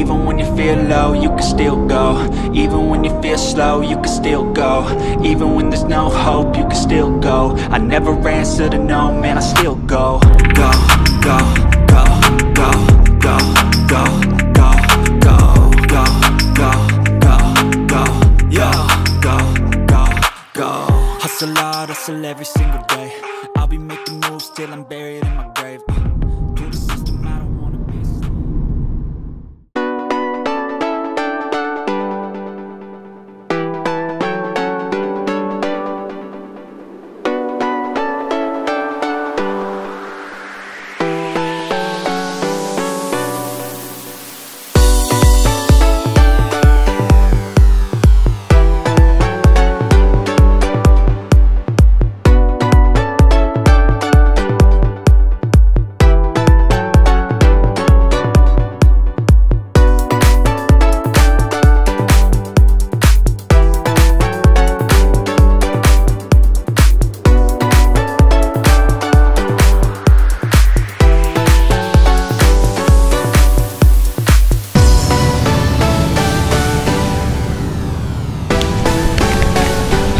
Even when you feel low, you can still go. Even when you feel slow, you can still go. Even when there's no hope, you can still go. I never answer to no, man, I still go. Go, go, go, go, go, go, go, go, go, go, go, go, yo, go, go, go. Hustle hard, hustle every single day. I'll be making moves till I'm buried in my grave. To the system, I don't wanna be a slave.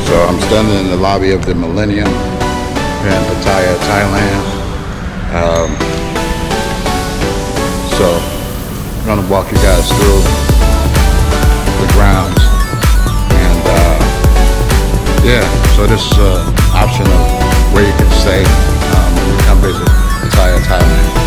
So I'm standing in the lobby of the Millennium here in Pattaya, Thailand. So I'm gonna walk you guys through the grounds, and yeah, so this is an option of where you can stay when you come visit Pattaya, Thailand.